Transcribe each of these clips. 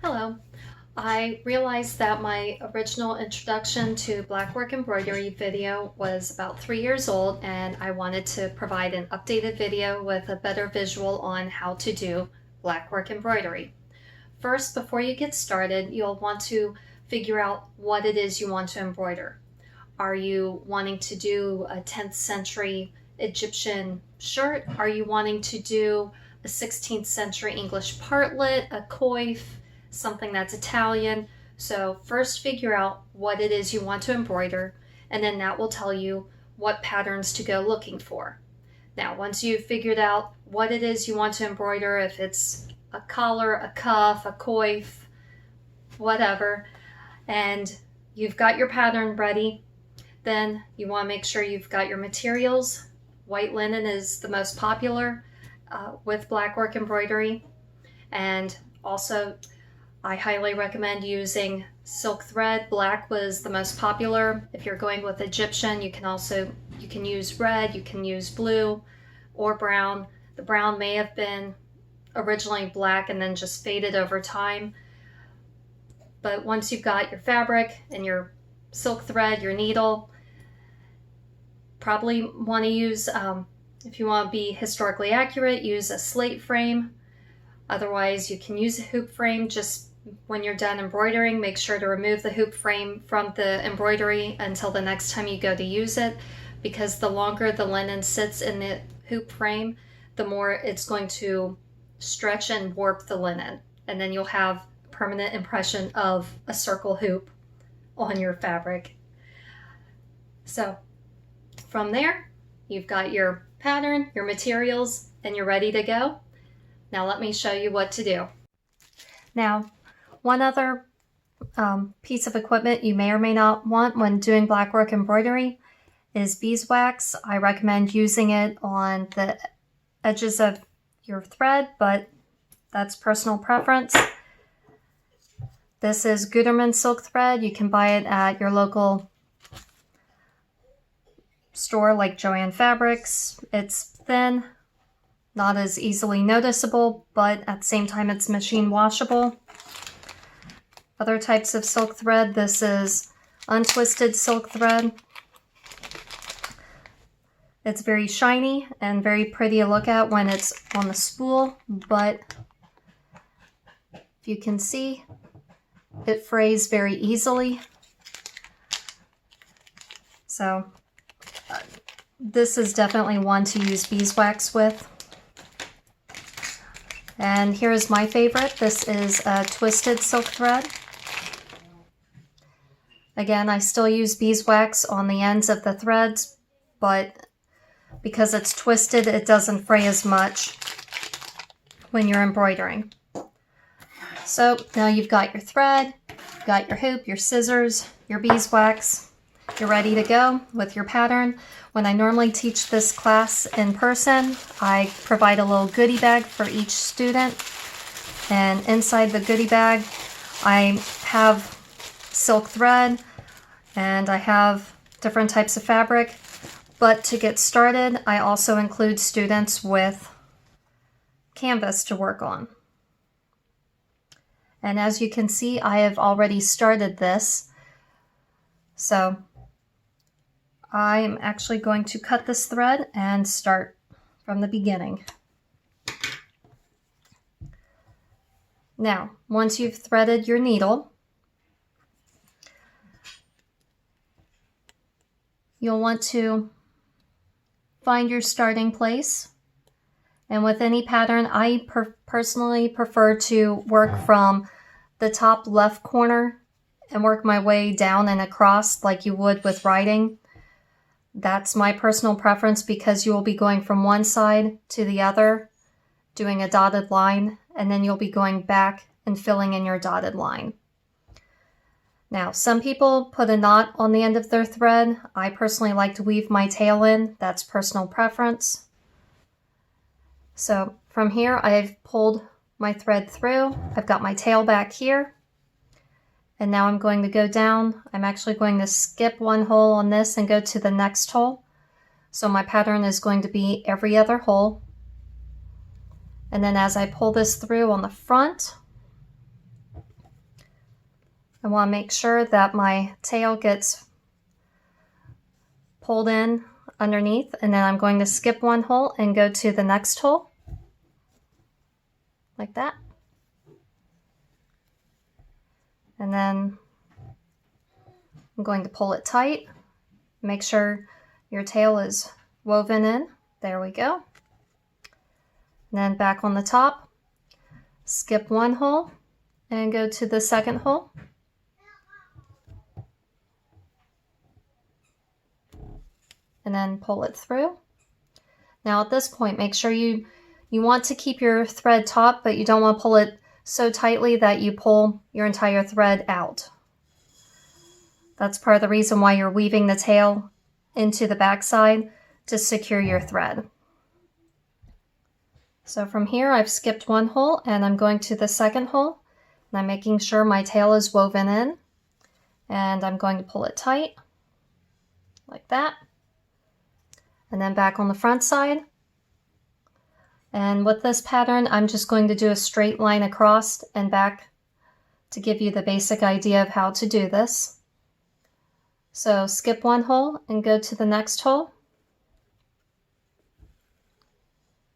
Hello. I realized that my original introduction to Blackwork Embroidery video was about 3 years old, and I wanted to provide an updated video with a better visual on how to do Blackwork Embroidery. First, before you get started, you'll want to figure out what it is you want to embroider. Are you wanting to do a 10th century Egyptian shirt? Are you wanting to do a 16th century English partlet, a coif, something that's Italian? So first figure out what it is you want to embroider, and then that will tell you what patterns to go looking for. Now, once you've figured out what it is you want to embroider, if it's a collar, a cuff, a coif, whatever, and you've got your pattern ready, then you want to make sure you've got your materials. White linen is the most popular with Blackwork embroidery, and also I highly recommend using silk thread. Black was the most popular. If you're going with Egyptian, you can use red, you can use blue or brown. The brown may have been originally black and then just faded over time. But once you've got your fabric and your silk thread, your needle, probably want to use, if you want to be historically accurate, use a slate frame. Otherwise, you can use a hoop frame. Just when you're done embroidering, make sure to remove the hoop frame from the embroidery until the next time you go to use it, because the longer the linen sits in the hoop frame, the more it's going to stretch and warp the linen, and then you'll have a permanent impression of a circle hoop on your fabric. So from there, you've got your pattern, your materials, and you're ready to go. Now let me show you what to do. Now, one other piece of equipment you may or may not want when doing Blackwork embroidery is beeswax. I recommend using it on the edges of your thread, but that's personal preference. This is Gutermann silk thread. You can buy it at your local store like Joann Fabrics. It's thin, not as easily noticeable, but at the same time it's machine washable. Other types of silk thread, this is untwisted silk thread. It's very shiny and very pretty to look at when it's on the spool, but if you can see, it frays very easily. So this is definitely one to use beeswax with. And here's my favorite. This is a twisted silk thread. Again, I still use beeswax on the ends of the threads, but because it's twisted, it doesn't fray as much when you're embroidering. So now you've got your thread, you've got your hoop, your scissors, your beeswax. You're ready to go with your pattern. When I normally teach this class in person, I provide a little goodie bag for each student. And inside the goodie bag, I have silk thread and I have different types of fabric. But to get started, I also include students with canvas to work on. And as you can see, I have already started this. So I'm actually going to cut this thread and start from the beginning. Now, once you've threaded your needle, you'll want to find your starting place. And with any pattern, I personally prefer to work from the top left corner and work my way down and across like you would with writing. That's my personal preference because you will be going from one side to the other, doing a dotted line, and then you'll be going back and filling in your dotted line. Now, some people put a knot on the end of their thread. I personally like to weave my tail in. That's personal preference. So from here, I've pulled my thread through. I've got my tail back here. And now I'm going to go down. I'm actually going to skip one hole on this and go to the next hole. So my pattern is going to be every other hole. And then as I pull this through on the front, I want to make sure that my tail gets pulled in underneath, and then I'm going to skip one hole and go to the next hole, like that. And then I'm going to pull it tight. Make sure your tail is woven in. There we go. And then back on the top, skip one hole and go to the second hole. And then pull it through. Now at this point, make sure you want to keep your thread taut, but you don't want to pull it so tightly that you pull your entire thread out. That's part of the reason why you're weaving the tail into the backside, to secure your thread. So from here, I've skipped one hole and I'm going to the second hole, and I'm making sure my tail is woven in, and I'm going to pull it tight like that. And then back on the front side. And with this pattern, I'm just going to do a straight line across and back to give you the basic idea of how to do this. So skip one hole and go to the next hole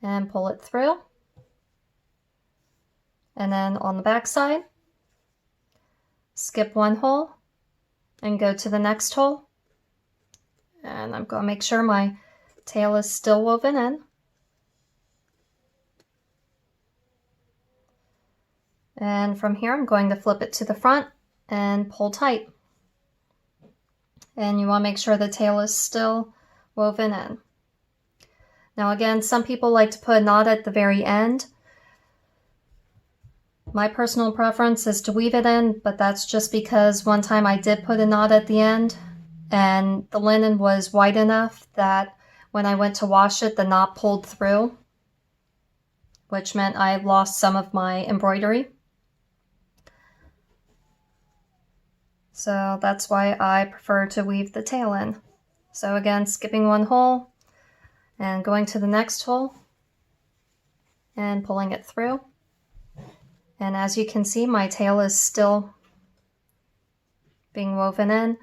and pull it through. And then on the back side, skip one hole and go to the next hole. And I'm going to make sure my tail is still woven in. And from here, I'm going to flip it to the front and pull tight. And you want to make sure the tail is still woven in. Now again, some people like to put a knot at the very end. My personal preference is to weave it in, but that's just because one time I did put a knot at the end, and the linen was white enough that when I went to wash it, the knot pulled through, which meant I lost some of my embroidery. So that's why I prefer to weave the tail in. So again, skipping one hole and going to the next hole and pulling it through. And as you can see, my tail is still being woven in.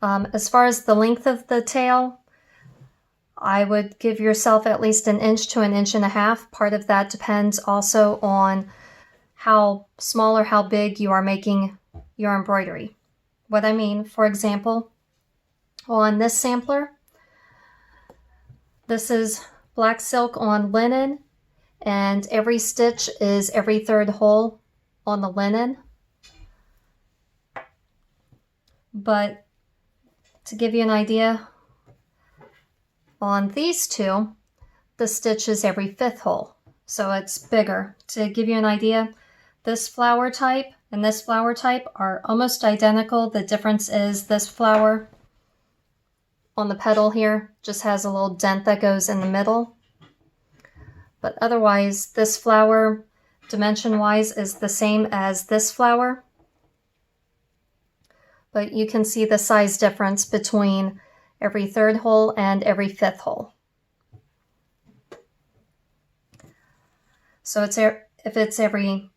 As far as the length of the tail, I would give yourself at least 1 inch to 1.5 inches. Part of that depends also on how small or how big you are making your embroidery. What I mean, for example, on this sampler, this is black silk on linen, and every stitch is every 3rd hole on the linen. But to give you an idea, on these two, the stitch is every 5th hole, so it's bigger. To give you an idea, this flower type and this flower type are almost identical. The difference is this flower on the petal here just has a little dent that goes in the middle. But otherwise, this flower, dimension-wise, is the same as this flower. But you can see the size difference between every 3rd hole and every 5th hole. So if it's every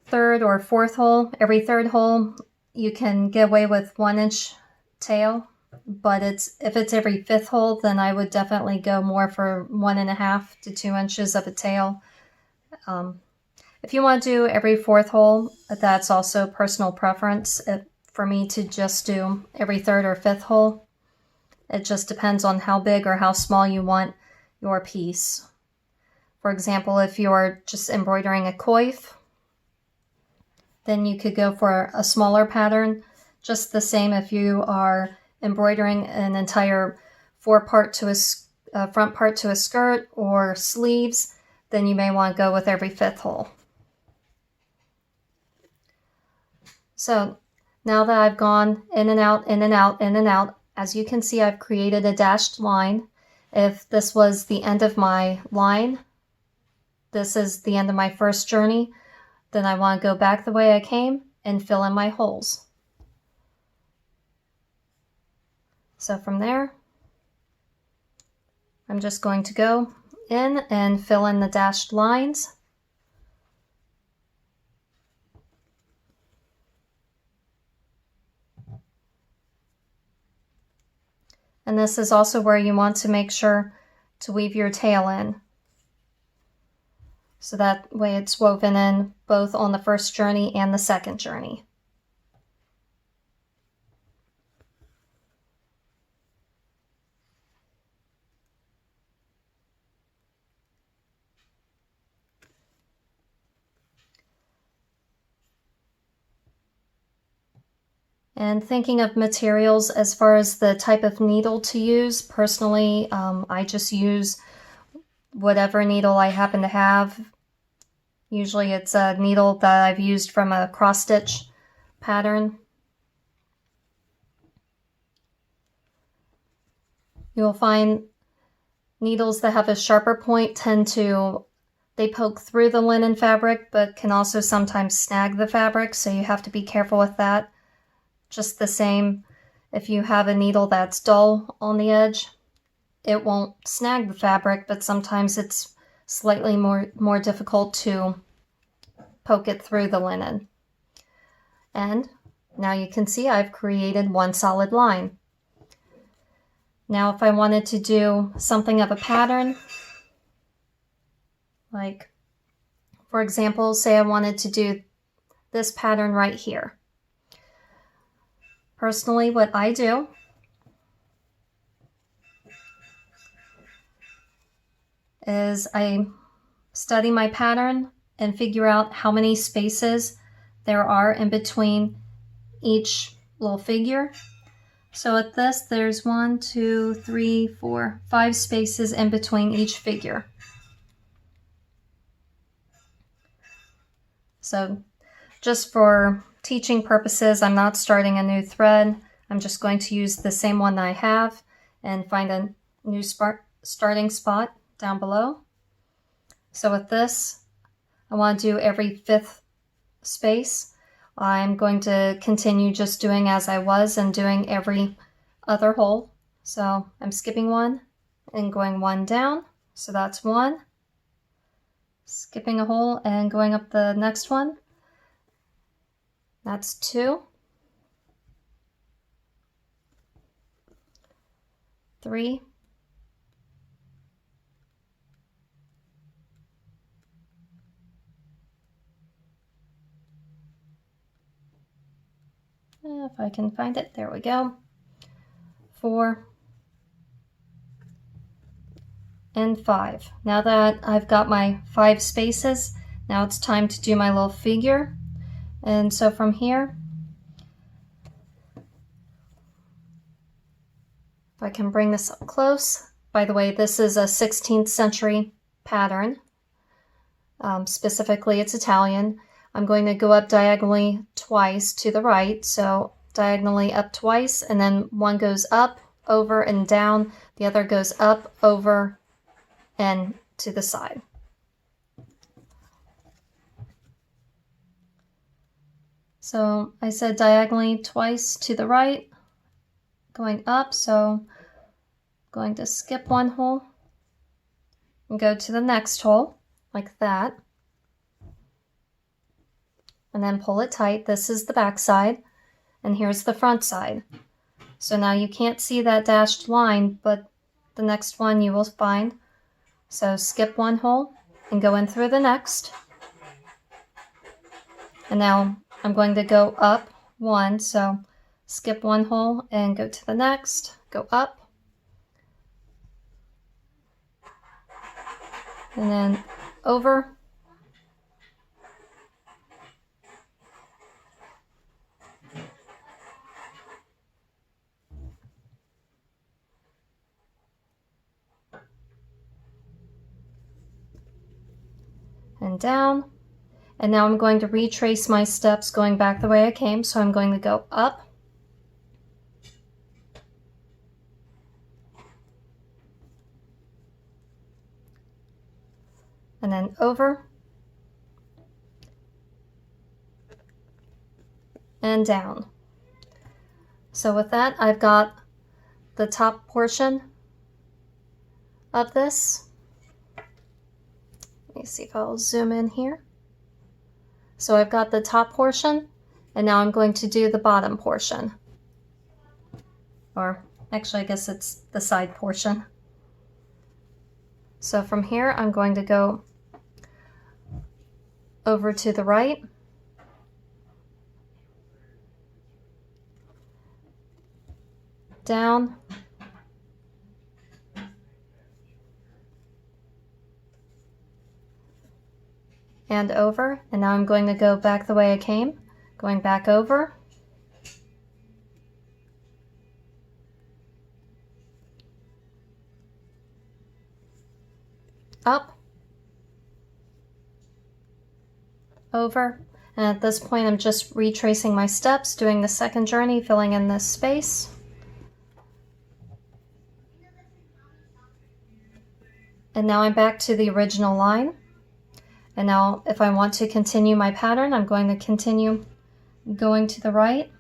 3rd or 4th hole, every 3rd hole, you can get away with 1 inch tail. But if it's every 5th hole, then I would definitely go more for 1.5 to 2 inches of a tail. If you want to do every 4th hole, that's also personal preference. For me to just do every 3rd or 5th hole, it just depends on how big or how small you want your piece. For example, if you're just embroidering a coif, then you could go for a smaller pattern. Just the same if you are embroidering an entire front part to a skirt or sleeves, then you may want to go with every 5th hole. So now that I've gone in and out, in and out, in and out, as you can see, I've created a dashed line. If this was the end of my line, this is the end of my first journey, then I want to go back the way I came and fill in my holes. So from there, I'm just going to go in and fill in the dashed lines. And this is also where you want to make sure to weave your tail in. So that way it's woven in both on the first journey and the second journey. And thinking of materials as far as the type of needle to use, personally, I just use whatever needle I happen to have. Usually it's a needle that I've used from a cross-stitch pattern. You'll find needles that have a sharper point they poke through the linen fabric, but can also sometimes snag the fabric, so you have to be careful with that. Just the same, if you have a needle that's dull on the edge, it won't snag the fabric, but sometimes it's slightly more difficult to poke it through the linen. And now you can see I've created one solid line. Now if I wanted to do something of a pattern, like for example, say I wanted to do this pattern right here. Personally, what I do is I study my pattern and figure out how many spaces there are in between each little figure. So at this, there's 1, 2, 3, 4, 5 spaces in between each figure. So just for teaching purposes, I'm not starting a new thread. I'm just going to use the same one that I have and find a new starting spot down below. So with this, I want to do every 5th space. I'm going to continue just doing as I was and doing every other hole. So I'm skipping 1 and going 1 down. So that's 1. Skipping a hole and going up the next one. That's 2, 3, 4, if I can find it, there we go, 4, and 5. Now that I've got my 5 spaces, now it's time to do my little figure. And so from here, if I can bring this up close, by the way, this is a 16th century pattern. Specifically, it's Italian. I'm going to go up diagonally twice to the right, so diagonally up twice, and then one goes up, over, and down. The other goes up, over, and to the side. So I said diagonally twice to the right, going up, so going to skip 1 hole and go to the next hole, like that. And then pull it tight. This is the back side, and here's the front side. So now you can't see that dashed line, but the next one you will find. So skip 1 hole and go in through the next. And now I'm going to go up 1, so skip 1 hole and go to the next, go up, and then over, and down. And now I'm going to retrace my steps going back the way I came. So I'm going to go up, and then over, and down. So with that, I've got the top portion of this. Let me see if I'll zoom in here. So I've got the top portion, and now I'm going to do the bottom portion, or Actually, I guess it's the side portion. So from here, I'm going to go over to the right, down, and over. And now I'm going to go back the way I came, going back over, up, over, and at this point I'm just retracing my steps, doing the second journey, filling in this space. And now I'm back to the original line. And now if I want to continue my pattern, I'm going to continue going to the right.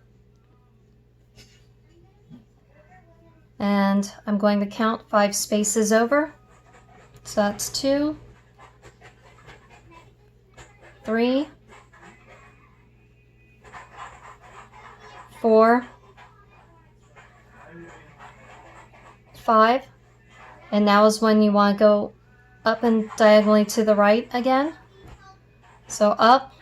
And I'm going to count 5 spaces over. So that's 2, 3, 4, 5, and now is when you want to go up and diagonally to the right again. So up,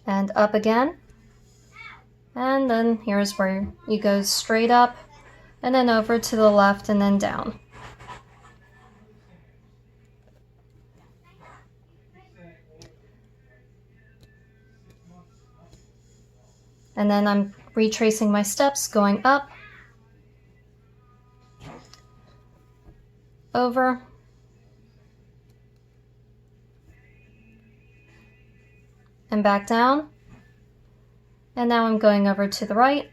and up again, and then here's where you go straight up and then over to the left and then down. And then I'm retracing my steps, going up, over, and back down. And now I'm going over to the right.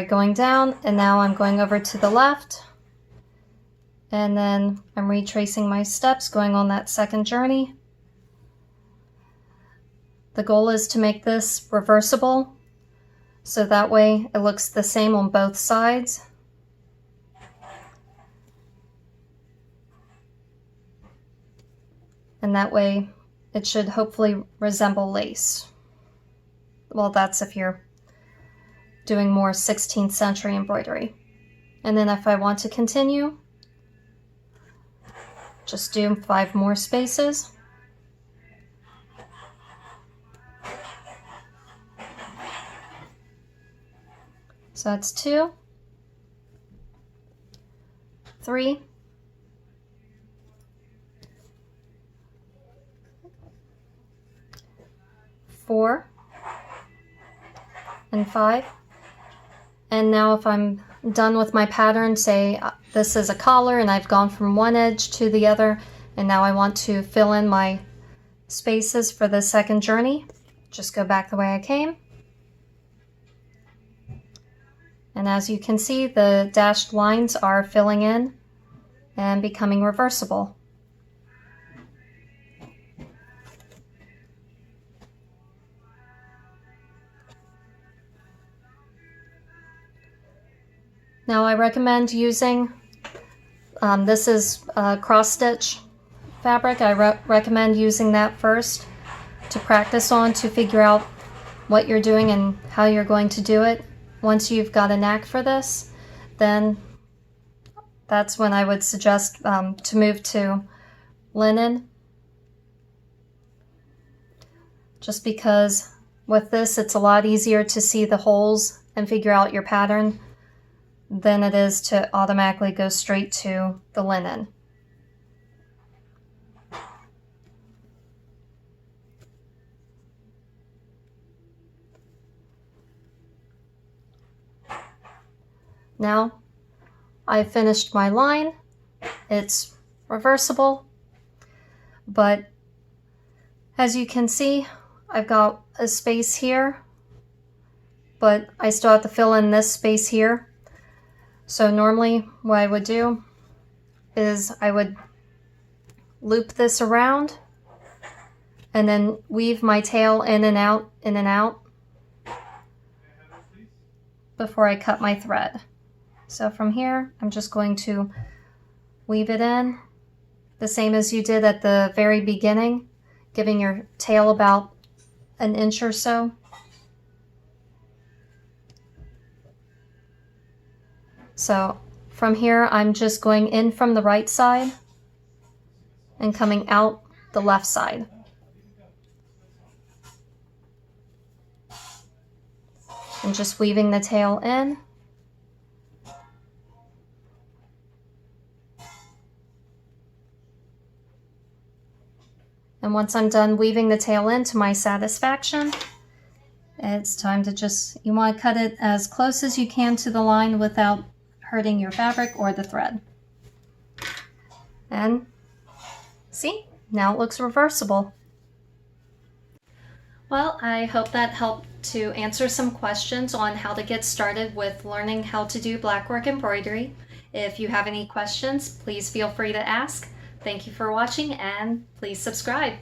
Going down, and now I'm going over to the left, and then I'm retracing my steps, going on that second journey. The goal is to make this reversible, so that way it looks the same on both sides. And that way it should hopefully resemble lace. Well, that's if you're doing more 16th century embroidery. And then if I want to continue, just do 5 more spaces. So that's 2, 3, 4, and 5. And now if I'm done with my pattern, say this is a collar and I've gone from one edge to the other, and now I want to fill in my spaces for the second journey, just go back the way I came. And as you can see, the dashed lines are filling in and becoming reversible. Now I recommend using, this is cross stitch fabric. I recommend using that first to practice on, to figure out what you're doing and how you're going to do it. Once you've got a knack for this, then that's when I would suggest to move to linen. Just because with this, it's a lot easier to see the holes and figure out your pattern than it is to automatically go straight to the linen. Now I finished my line. It's reversible, but as you can see, I've got a space here, but I still have to fill in this space here. So normally what I would do is I would loop this around and then weave my tail in and out, before I cut my thread. So from here, I'm just going to weave it in the same as you did at the very beginning, giving your tail about an inch or so. So from here, I'm just going in from the right side and coming out the left side. And just weaving the tail in. And once I'm done weaving the tail in to my satisfaction, it's time to you want to cut it as close as you can to the line without hurting your fabric or the thread. And see, now it looks reversible. Well, I hope that helped to answer some questions on how to get started with learning how to do blackwork embroidery. If you have any questions, please feel free to ask. Thank you for watching, and please subscribe.